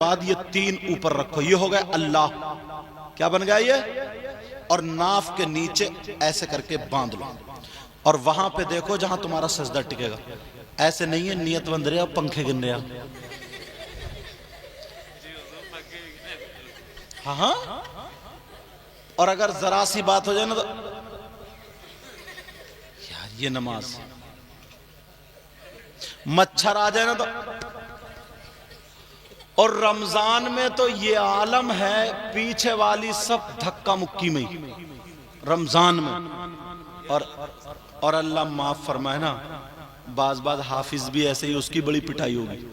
بعد یہ تین اوپر رکھو، یہ ہو گیا اللہ، کیا بن گیا یہ؟ اور ناف کے نیچے ایسے کر کے باندھ لو، اور وہاں پہ دیکھو جہاں تمہارا سجدہ ٹکے گا، ایسے نہیں ہے نیت بند رہا پنکھے گن رہا، ہاں اور اگر ذرا سی بات ہو جائے نا تو یار یہ نماز، مچھر آ جائے نا تو، اور رمضان میں تو یہ عالم ہے پیچھے والی سب دھکا مکی میں رمضان میں، اور اللہ معاف فرمائے نا، بعض حافظ بھی ایسے ہی اس کی بڑی پٹائی ہوگی،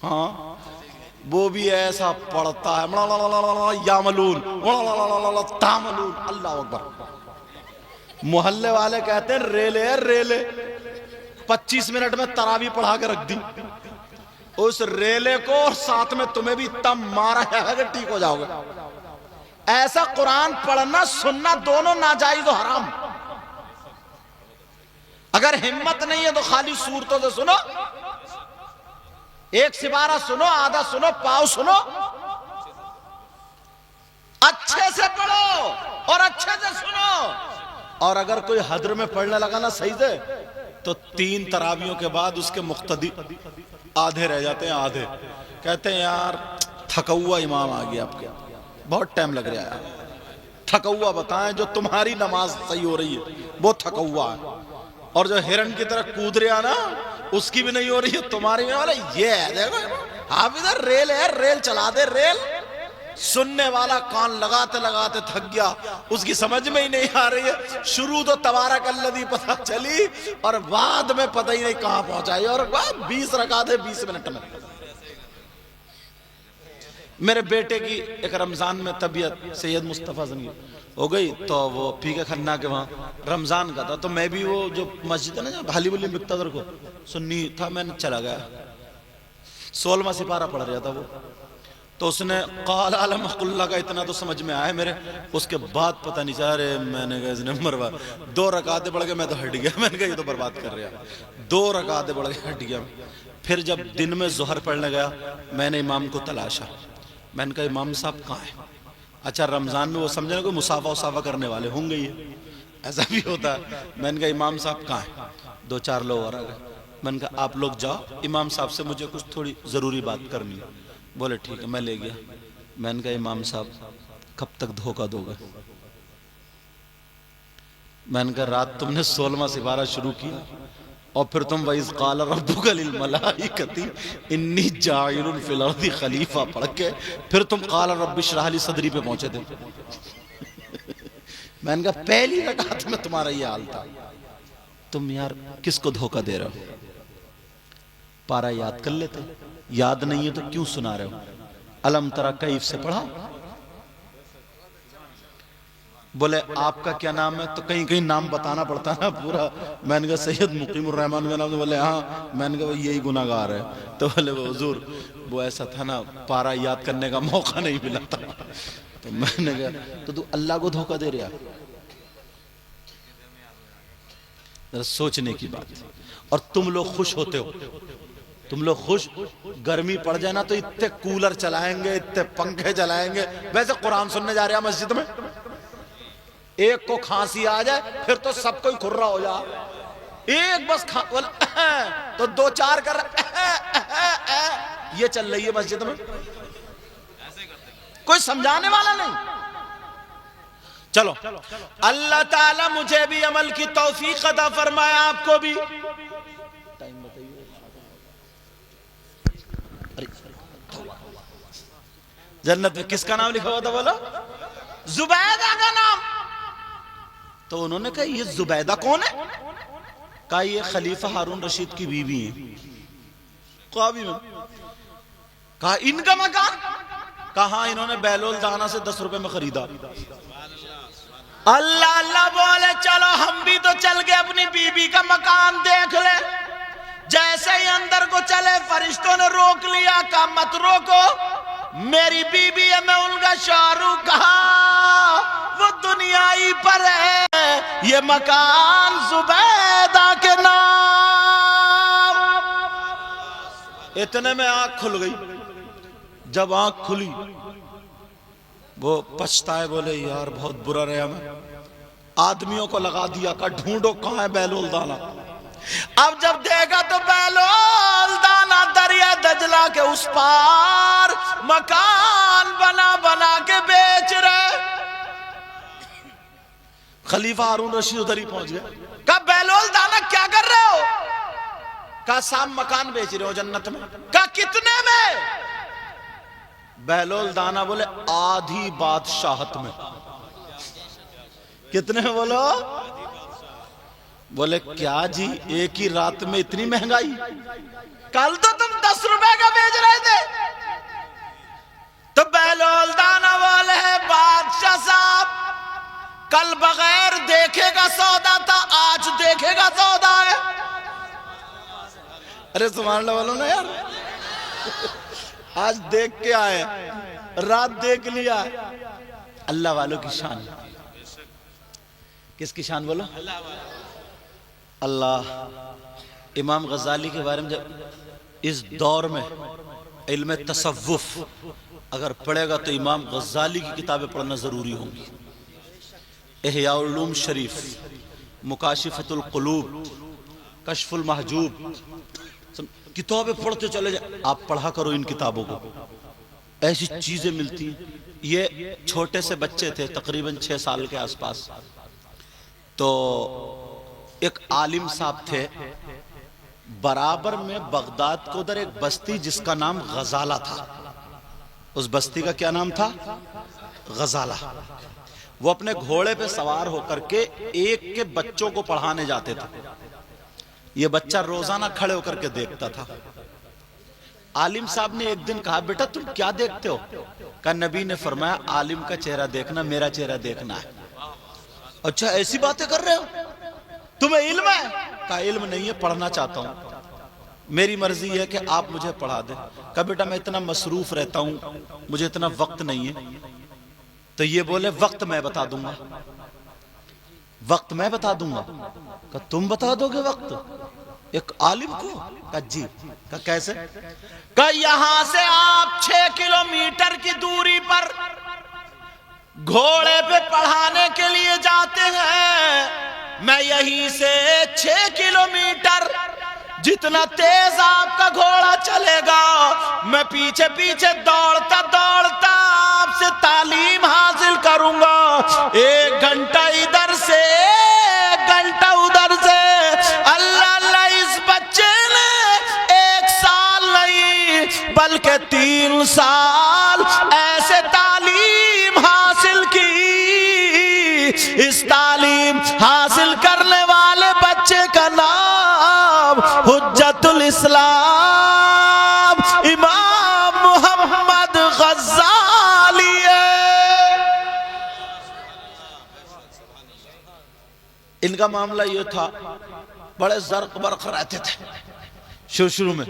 ہاں وہ بھی ایسا پڑھتا ہے یاملون تاملون، اللہ اکبر، محلے والے کہتے ہیں ریلے 25 منٹ میں تراویح پڑھا کے رکھ دی، اس ریلے کو اور ساتھ میں تمہیں بھی اتنا مارا ہے کہ ٹھیک ہو جاؤ گے۔ ایسا قرآن پڑھنا سننا دونوں ناجائز و حرام، اگر ہمت نہیں ہے تو خالی صورتوں سے سنو، ایک سپارہ سنو، آدھا سنو، پاؤ سنو، اچھے سے پڑھو اور اچھے سے سنو، اور اگر کوئی حدر میں پڑھنے لگا نا صحیح سے تو 3 تراویحوں کے بعد اس کے مقتدی آدھے رہ جاتے ہیں، آدھے کہتے ہیں یار تھکا ہوا امام آ گیا، آپ کے بہت ٹائم لگ رہا ہے، تھکا ہوا بتائیں، جو تمہاری نماز صحیح ہو رہی ہے وہ تھکا ہوا ہے، اور جو ہرن کی طرح کود رہا نا اس کی بھی نہیں ہو رہی ہے، تمہاری میں والا یہ ہے، دیکھو حافظ ریل ہے، ریل چلا دے ریل، سننے والا کان لگاتے لگاتے تھک گیا، اس کی سمجھ میں ہی نہیں آ رہی ہے، شروع تو تبارک الذی پتہ چلی اور بعد میں پتہ ہی نہیں کہاں پہنچائی، اور 20 رکعت ہے 20 منٹ میں۔ میرے بیٹے کی ایک رمضان میں طبیعت سید مصطفیٰ زنگی ہو گئی، تو وہ پی کے کھنا کے وہاں رمضان کا تھا، تو میں بھی وہ جو مسجد ہے نا بھالی بلی مقتدر کو سنی تھا، میں نے چلا گیا، 16واں سپارہ پڑھ رہا تھا وہ، تو اس نے قال علم اللہ کا اتنا تو سمجھ میں آیا میرے، اس کے بعد پتہ نہیں چاہ رہے، میں نے کہا اس نے مروا 2 رکعتیں پڑھ کے میں تو ہٹ گیا، میں نے کہا یہ تو برباد کر رہا، 2 رکعتیں پڑھ کے ہٹ گیا۔ پھر جب دن میں ظہر پڑھنے گیا میں نے امام کو تلاشا، میں نے کہا امام صاحب کہاں ہیں؟ اچھا رمضان میں وہ سمجھے نا کوئی مسافہ وصافہ کرنے والے ہوں گے، یہ ایسا بھی ہوتا ہے، میں نے کہا امام صاحب کہاں ہیں؟ 2-4 لوگ اور آ گئے، میں نے کہا آپ لوگ جاؤ امام صاحب سے مجھے کچھ تھوڑی ضروری بات کرنی ہے، بولے ٹھیک ہے، میں لے گیا، میں نے کہا امام صاحب کب تک دھوکہ دو گے؟ میں نے کہا رات تم نے 16واں سپارہ شروع کیا اور پھر تم وَإِذْ قَالَ رَبُّكَ لِلْمَلَائِكَةِ إِنِّي جَاعِلٌ فِي الْأَرْضِ خلیفہ پڑھ کے پھر تم قَالَ رَبِّ اشْرَحْ لِي صَدْرِي پہ پہنچے تھے۔ میں نے کہا پہلی رکعت میں تمہارا یہ حال تھا، تم یار کس کو دھوکہ دے رہے ہو؟ پارا یاد کر لیتے، یاد نہیں ہے تو کیوں سنا رہے ہو؟ الم ترى کیف سے پڑھا؟ بولے آپ کا کیا نام ہے؟ تو کہیں کہیں نام بتانا پڑتا نا پورا، میں نے کہا سید مقیم الرحمن کا نام، تو بولے ہاں، میں نے کہا یہی گناہ گار ہے، تو بولے وہ حضور وہ ایسا تھا نا پارا یاد کرنے کا موقع نہیں ملا تھا، تو میں نے کہا تو اللہ کو دھوکہ دے رہا، ذرا سوچنے کی بات، اور تم لوگ خوش ہوتے ہو، تم لوگ خوش، گرمی پڑ جائے نا تو اتنے کولر چلائیں گے، اتنے پنکھے چلائیں گے، ویسے قرآن سننے جا رہے ہیں مسجد میں، ایک کو کھانسی آ جائے پھر تو سب کوئی کھرا ہو جا، ایک بس تو 2-4 کر یہ چل رہی ہے مسجد میں، کوئی سمجھانے والا نہیں۔ چلو اللہ تعالیٰ مجھے بھی عمل کی توفیق عطا فرمائے، آپ کو بھی۔ جنت میں کس کا نام لکھا ہوا تھا بولو؟ زبیدہ کا نام۔ تو انہوں نے کہا یہ زبیدہ کون ہے؟ کہا یہ خلیفہ ہارون رشید کی بیوی ہیں، خوابی میں۔ کہا ان کا مکان؟ کہا انہوں نے بیلول دانا سے 10 روپے میں خریدا۔ اللہ اللہ بولے چلو ہم بھی تو چل کے اپنی بیوی کا مکان دیکھ لیں، جیسے ہی اندر کو چلے فرشتوں نے روک لیا، کہا مت روکو، میری بیوی ہے، میں ان کا شوہر ہوں، کہا وہ دنیائی پر ہے، یہ مکان زبیدہ کے نام۔ اتنے میں آنکھ کھل گئی، جب آنکھ کھلی وہ پچھتائے، بولے یار بہت برا رہا میں، آدمیوں کو لگا دیا کہ ڈھونڈو کہاں ہے بہلول دانا۔ اب جب دیکھا تو بہلول دانا دریا دجلہ کے اس پار مکان بنا بنا کے بیچ رہے۔ خلیفہ ہارون رشید ادھر ہی پہنچ گئے، کہا بہلول دانا کیا کر رہے ہو؟ کہا سام مکان بیچ رہے ہو جنت میں۔ کہا کتنے میں؟ بہلول دانا بولے آدھی بادشاہت میں۔ کتنے میں بولو؟ بولے کیا جی ایک ہی رات میں اتنی مہنگائی؟ کل تو تم 10 روپے کا بیچ رہے تھے۔ تو بہلول دانا بولے بادشاہ صاحب کل بغیر دیکھے گا سودا تھا، آج دیکھے گا سودا ہے۔ ارے سبحان اللہ بولو نا یار، آج دیکھ کے آئے، رات دیکھ لیا۔ اللہ والوں کی شان، کس کی شان بولو؟ اللہ۔ امام غزالی کے بارے میں جب اس دور میں علم تصوف اگر پڑھے گا تو امام غزالی کی کتابیں پڑھنا ضروری ہوں گی۔ احیاء العلوم شریف، مکاشفۃ القلوب، کشف المحجوب، کتابیں پڑھتے چلے جائیں۔ آپ پڑھا کرو ان کتابوں کو، ایسی چیزیں ملتی ہیں۔ یہ چھوٹے سے بچے تھے تقریباً 6 سال کے آس پاس، تو ایک عالم صاحب تھے برابر میں بغداد کو ادھر ایک بستی جس کا نام غزالہ تھا۔ اس بستی کا کیا نام تھا؟ غزالہ۔ وہ اپنے گھوڑے پہ سوار ہو کر کے ایک کے بچوں کو پڑھانے جاتے تھے۔ یہ بچہ روزانہ کھڑے ہو کر کے دیکھتا تھا۔ عالم صاحب نے ایک دن کہا بیٹا تم کیا دیکھتے ہو؟ کہا نبی نے فرمایا عالم کا چہرہ دیکھنا میرا چہرہ دیکھنا ہے۔ اچھا ایسی باتیں کر رہے ہو؟ تمہیں علم ہے؟ کہا علم نہیں ہے، پڑھنا چاہتا ہوں، میری مرضی ہے کہ آپ مجھے پڑھا دیں۔ کہا بیٹا میں اتنا مصروف رہتا ہوں، مجھے اتنا وقت نہیں ہے۔ تو یہ بولے وقت میں بتا دوں گا، وقت میں بتا دوں گا۔ کہا تم بتا دو گے وقت ایک عالم کو؟ کہا جی۔ کہا کیسے؟ کہا یہاں سے آپ 6 کلومیٹر کی دوری پر گھوڑے پہ پڑھانے کے لیے جاتے ہیں، میں یہیں سے 6 کلومیٹر جتنا تیز آپ کا گھوڑا چلے گا میں پیچھے پیچھے دوڑتا دوڑتا آپ سے تعلیم حاصل کروں گا۔ 1 گھنٹہ ادھر سے 1 گھنٹہ ادھر سے۔ اللہ اللہ اس بچے نے 1 سال نہیں بلکہ 3 سال ایسے تعلیم حاصل کی۔ اس تعلیم حاصل کرنے والے بچے کا نام حجت الاسلام امام محمد غزالی ہے۔ ان کا معاملہ یہ تھا، بڑے زرق برق رہتے تھے شروع میں،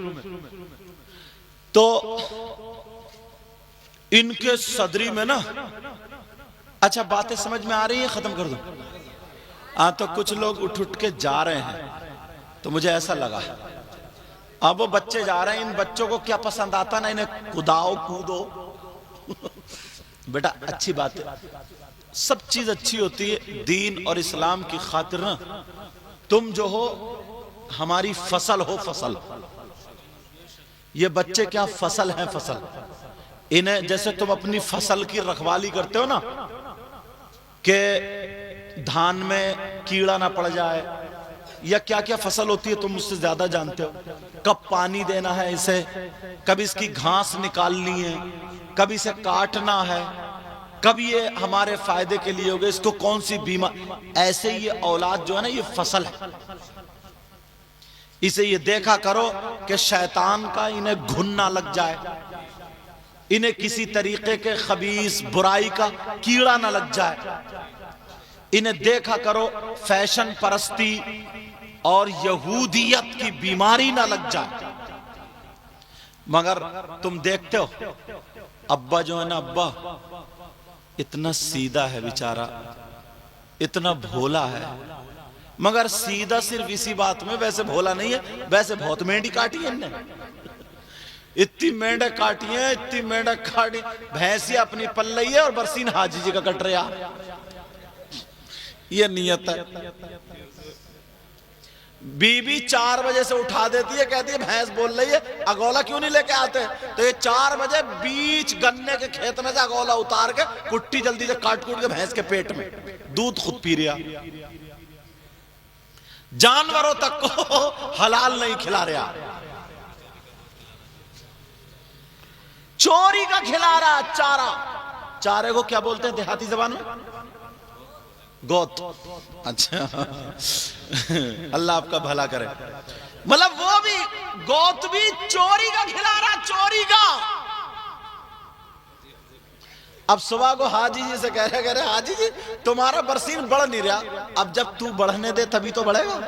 تو ان کے صدری میں نا، اچھا باتیں سمجھ میں آ رہی ہیں؟ ختم کر دوں؟ تو کچھ لوگ اٹھ کے جا رہے ہیں تو مجھے ایسا لگا اب وہ بچے جا رہے ہیں، ان بچوں کو کیا پسند آتا نا، انہیں کوداؤ کودو۔ بیٹا اچھی بات ہے، سب چیز اچھی ہوتی ہے، دین اور اسلام کی خاطر نا تم جو ہو ہماری فصل ہو، فصل۔ یہ بچے کیا فصل ہیں، فصل۔ انہیں جیسے تم اپنی فصل کی رکھوالی کرتے ہو نا کہ دھان میں کیڑا نہ پڑ جائے، یا کیا کیا فصل ہوتی ہے تم مجھ سے زیادہ جانتے ہو، کب پانی دینا ہے اسے، کب اس کی گھاس نکالنی ہے، کب اسے کاٹنا ہے، کب یہ ہمارے فائدے کے لیے ہوگا، اس کو کون سی بیماری۔ ایسے یہ اولاد جو ہے نا یہ فصل ہے، اسے یہ دیکھا کرو کہ شیطان کا انہیں گھن نہ لگ جائے، انہیں کسی طریقے کے خبیث برائی کا کیڑا نہ لگ جائے، انہیں دیکھا کرو فیشن پرستی اور یہودیت کی بیماری نہ لگ جائے۔ مگر تم دیکھتے ہو ابا جو ہے نا، ابا اتنا سیدھا ہے بیچارہ، اتنا بھولا ہے، مگر سیدھا صرف اسی بات میں، ویسے بھولا نہیں ہے، ویسے بہت مینڈی کاٹی ہے انہیں۔ اتنی مینڈک کاٹی ہیں، اتنی مینڈک کاٹی، بھینسی اپنی پل رہی ہے اور برسین حاجی جی کا کٹ رہا. یہ نیت ہے. بی بی 4 بجے سے اٹھا دیتی ہے، کہتی ہے بھینس بول رہی ہے اگولا کیوں نہیں لے کے آتے؟ تو یہ 4 بجے بیچ گنے کے کھیت میں سے اگولا اتار کے کٹی جلدی سے کاٹ کوٹ کے بھینس کے پیٹ میں دودھ خود پی رہا. جانوروں تک کو حلال نہیں کھلا رہا، چوری کا کھلا رہا چارہ. چارے کو کیا بولتے ہیں دیہاتی زبان میں؟ گوت. اچھا اللہ آپ کا بھلا کرے. مطلب وہ بھی گوت بھی چوری کا کھلا رہا، چوری کا. اب صبح کو حاجی جی سے کہہ رہے حاجی جی تمہارا برسین بڑھ نہیں رہا. اب جب تو بڑھنے دے تبھی تو بڑھے گا.